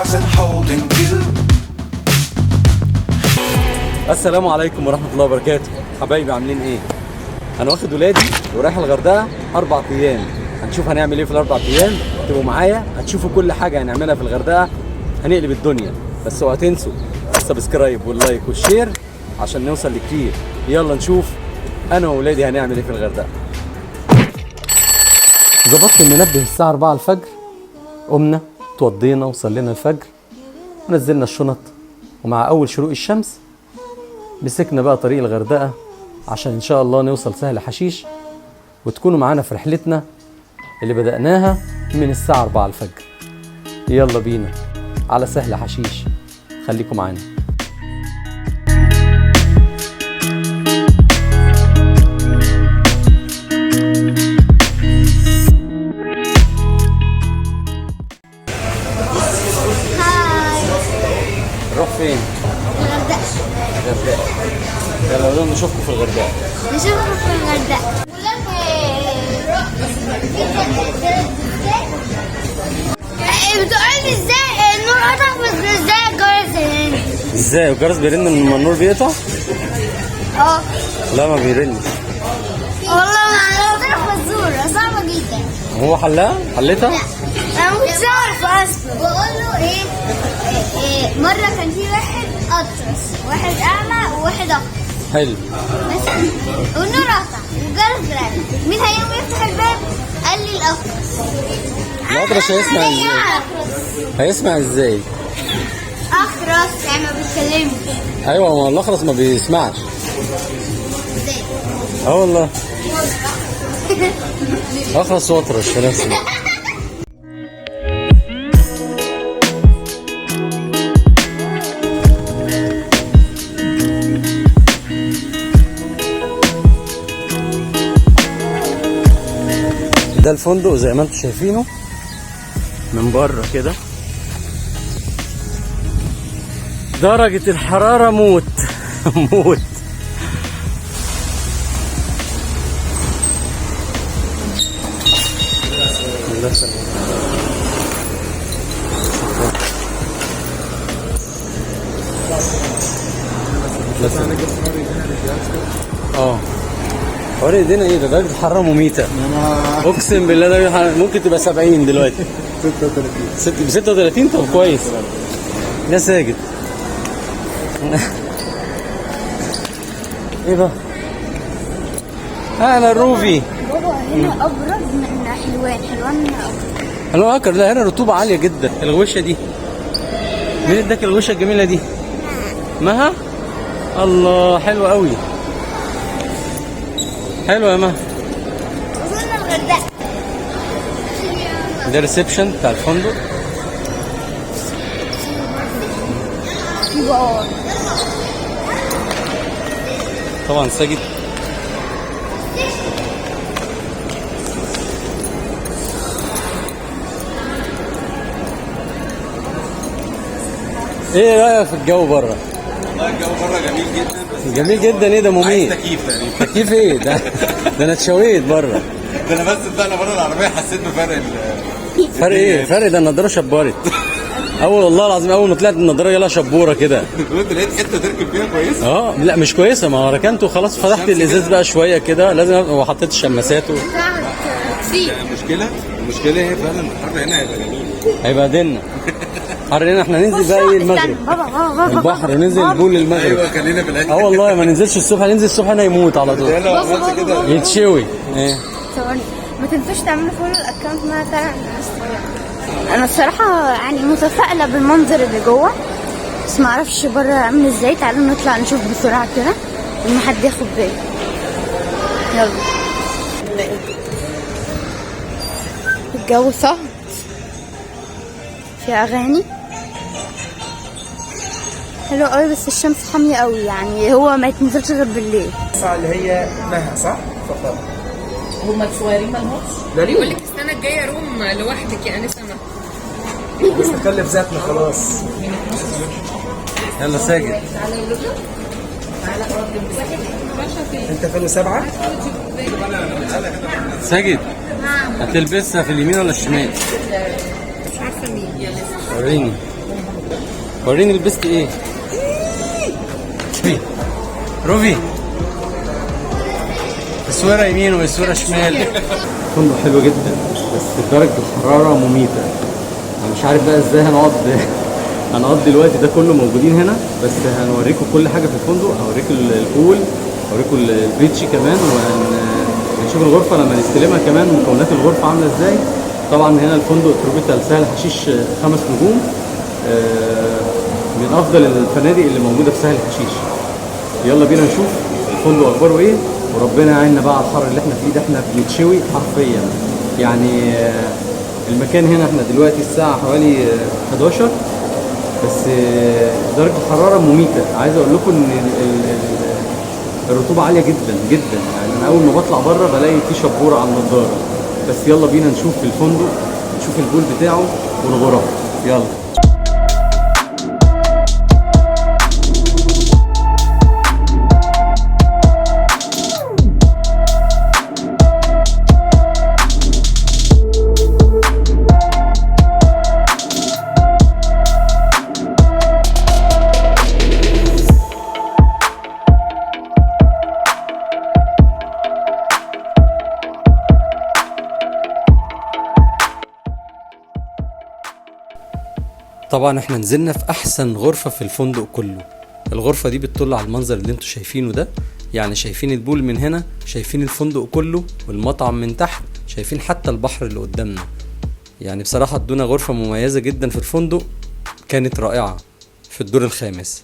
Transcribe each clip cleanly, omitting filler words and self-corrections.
wasn't holding you. السلام عليكم ورحمة الله وبركاته. حبايبي عاملين ايه؟ انا واخد ولادي ورايح الغردقة 4 ايام. هنشوف هنعمل ايه في ال4 ايام. تبقوا معايا هتشوفوا كل حاجة هنعملها في الغردقة. هنقلب الدنيا. بس اوعوا تنسوا السبسكرايب واللايك والشير عشان نوصل لكتير. يلا نشوف انا وولادي هنعمل ايه في الغردقة. ظبطت المنبه الساعة 4 الفجر. قمنا اتوضينا وصلينا الفجر ونزلنا الشنط، ومع اول شروق الشمس مسكنا بقى طريق الغردقة عشان ان شاء الله نوصل سهل حشيش وتكونوا معانا في رحلتنا اللي بدأناها من الساعة 4 الفجر. يلا بينا على سهل حشيش، خليكم معانا. نروح فين؟ الغردقة. يلا نقول نشوفكم في الغردقة. نشوفكم في الغردقة. بتقولي ازاي النور قطع بس ازاي الجرس يرن؟ ازاي الجرس بيرن لما النور بيقطع؟ اه لا ما بيرنش. والله ما انا قلت فزورة صعبة جدا. هو حلها؟ حلتها؟ لا انا ما كنتش اعرف اصلا. بقول له ايه مرة كان في واحد اطرس واحد اعمى وواحد اخر. حلو. ماشي والنور قطع والجرس رن. مين هيقوم يفتح الباب؟ قال لي الاطرس. الأطرس هيسمع ازاي؟ هيسمع ازاي؟ اخرس يعني ما بيتكلمش. ايوه ما الاخرس ما بيسمعش. ازاي؟ اه والله اخرس واطرش في نفس الوقت. ده الفندق زي ما انتم شايفينه من بره كده. درجة الحرارة موت موت. حوار ايدينا ايه ده؟ درجة الحرارة مميتة اقسم بالله. درجة الحرارة ممكن تبقى 70 دلوقتي. 36. طب كويس يا ساجد. ايه ده؟ اهلا روفي. بابا هنا ابرد من حلوان. حلوان ابرد. حلوان اكتر. لا هنا الرطوبة عالية جدا. الغوشة دي مين اداك الغوشة الجميلة دي؟ مها؟ الله حلوة قوي. حلوة يا مها. وصلنا الغردقة. ده الريسبشن بتاع الفندق. في بقار. طبعا ساجد. ايه رايك في الجو بره؟ والله الجو بره جميل جدا. جميل جدا. ايه ده مميت؟ عايز تكييف تقريبا. تكييف ايه ده؟ ده انا اتشويت بره. ده انا بس طلعنا بره العربيه حسيت بفرق فرق ايه؟ فرق ده النضاره شبرت. اول والله العظيم اول ما طلعت النضاره يلا شبوره كده. قلت لقيت حته تركب فيها كويسه. لا مش كويسه. ما هو ركنته خلاص فتحت الازاز بقى شويه كده لازم وحطيت الشماسات المشكله هي فعلا الحر هنا هيبقى جميل. هيبهدلنا. حر هنا. احنا ننزل بقى ايه المغرب البحر. ننزل البول المغرب. ايوه خلينا في الاكل. والله ما ننزلش الصبح. ننزل الصبح هنا يموت على طول. انا لو عملت كده يتشوي. ايه ثواني ما تنسوش تعملوا فولو الاكونت ما طالع انا الصراحه يعني متفائله بالمنظر اللي جوه بس ما اعرفش بره عامل ازاي. تعالوا نطلع نشوف بسرعه كده وما حد ياخد باله. يلا. الجو صهد في اغاني حلو قوي بس الشمس حاميه قوي يعني هو ما يتنزلش غير بالليل. اللي هي مها صح؟ فقط. هما الصغيرين مالهمش؟ بيقول لك السنه الجايه روم لوحدك يا انسه. بس نكلف ذاتنا خلاص. يلا ساجد. انت 2007 ساجد هتلبسها في اليمين ولا الشمال؟ مش عارفه مين يا لسه. وريني. وريني لبست ايه. روفي الصورة يمين والصورة شمال. فندق حلو جدا بس درجة الحرارة مميتة. انا مش عارف بقى ازاي هنقضي الوقت ده كله موجودين هنا، بس هنوريكم كل حاجة في الفندق. هوريكم البول، هوريكم البيتش كمان، وهنشوف الغرفة لما نستلمها كمان مكونات الغرفة عاملة ازاي. طبعا هنا الفندق تروبيتال سهل حشيش 5 نجوم، من افضل الفنادق اللي موجودة في سهل حشيش. يلا بينا نشوف الفندق اخباره ايه، وربنا يعيننا بقى على الحر اللي احنا فيه ده. احنا بنتشوي حرفيا يعني. المكان هنا احنا دلوقتي الساعة حوالي 11 بس درجة الحرارة مميتة. عايز اقول لكم ان الرطوبة عالية جدا جدا، يعني انا اول ما بطلع بره بلاقي في شبورة على النضارة. بس يلا بينا نشوف الفندق، نشوف البول بتاعه والغرف. يلا. طبعا احنا نزلنا في احسن غرفة في الفندق كله. الغرفة دي بتطل على المنظر اللي انتوا شايفينه ده، يعني شايفين البول من هنا، شايفين الفندق كله والمطعم من تحت، شايفين حتى البحر اللي قدامنا. يعني بصراحة ادونا غرفة مميزة جدا في الفندق، كانت رائعة في الدور الخامس.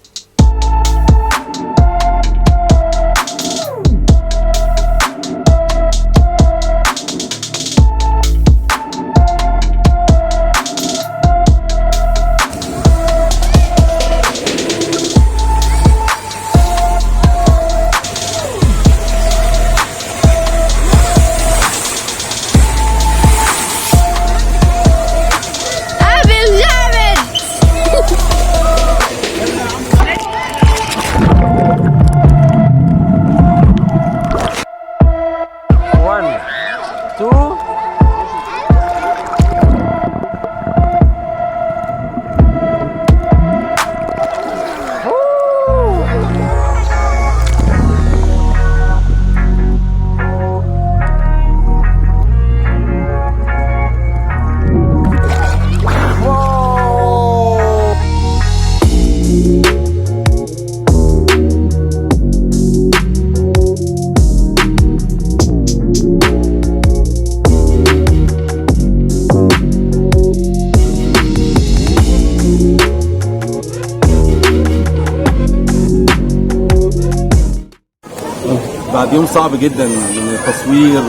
بعد يوم صعب جدا من التصوير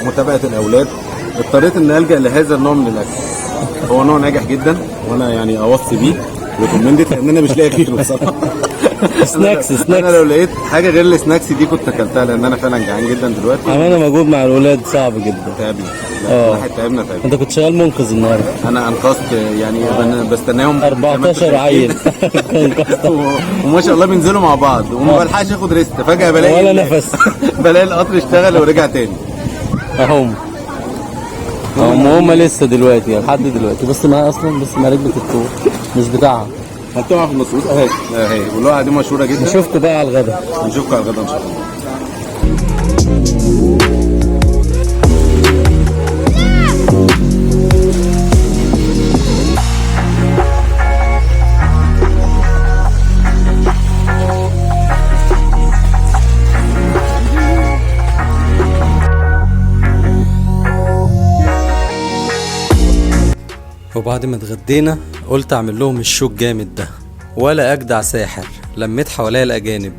ومتابعه الاولاد اضطريت ان الجا لهذا النوع من الاكل. هو نوع ناجح جدا وانا يعني اوصي بيه ريكومندد لان انا مش لاقي غيره بصراحه. سناكس انا لو لقيت حاجه غير السناكس دي كنت اكلتها لان انا فعلا جعان جدا دلوقتي. عملنا مجهود مع الولاد صعب جدا. تعبنا. تعبنا. انت كنت شغال منقذ النهارده. انا انقذت يعني بستناهم 14 عيل وما شاء الله بينزلوا مع بعض وما بلحقش اخد ريست. فجاه بلاقي ولا نفس بلاقي القطر اشتغل ورجع تاني. هم لسه دلوقتي لحد دلوقتي. بص معايا اصلا، بص معايا ركبه الطور مش بتاعها. حطوها في النص اهي اهي. واللوحه دي مشهوره جدا. نشوفكم بقى على الغدا. نشوفكم على الغدا ان شاء الله. وبعد ما اتغدينا قلت اعمل لهم الشو الجامد ده، ولا اجدع ساحر لميت حواليا الاجانب.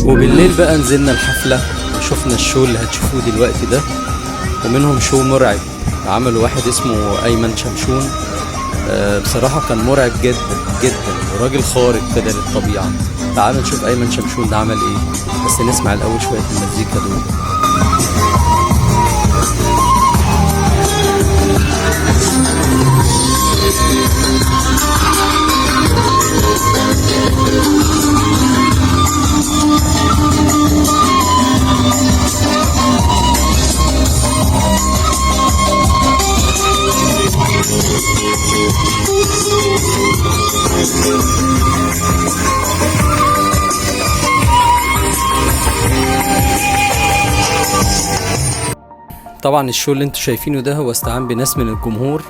وبالليل بقى نزلنا الحفلة وشفنا الشو اللي هتشوفوه دلوقتي ده، ومنهم شو مرعب عملوا واحد اسمه أيمن شمشون. بصراحة كان مرعب جدا جدا، وراجل خارق كده للطبيعة. تعالوا نشوف أيمن شمشون ده عمل إيه، بس نسمع الأول شوية المزيكا دول. طبعا الشو اللي انتوا شايفينه ده هو استعان بناس من الجمهور،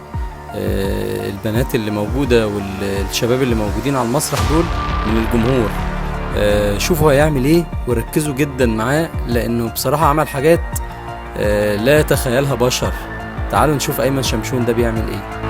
البنات اللي موجودة والشباب اللي موجودين على المسرح دول من الجمهور. شوفوا هيعمل ايه وركزوا جدا معاه، لانه بصراحة عمل حاجات لا يتخيلها بشر. تعالوا نشوف ايمن شمشون ده بيعمل ايه.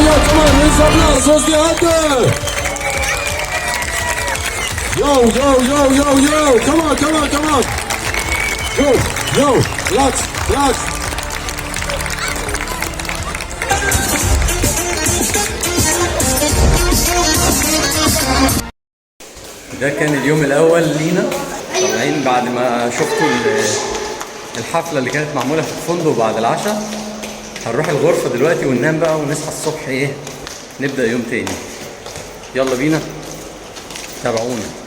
yeah, come on, raise up applause, let's get out there. Yo, come on. Yo, relax. ده كان اليوم الأول لينا طالعين بعد ما شفتوا الحفلة اللي كانت معمولة في الفندق بعد العشاء. هنروح الغرفة دلوقتي وننام بقى ونصحى الصبح نبدأ يوم تاني. يلا بينا تابعونا.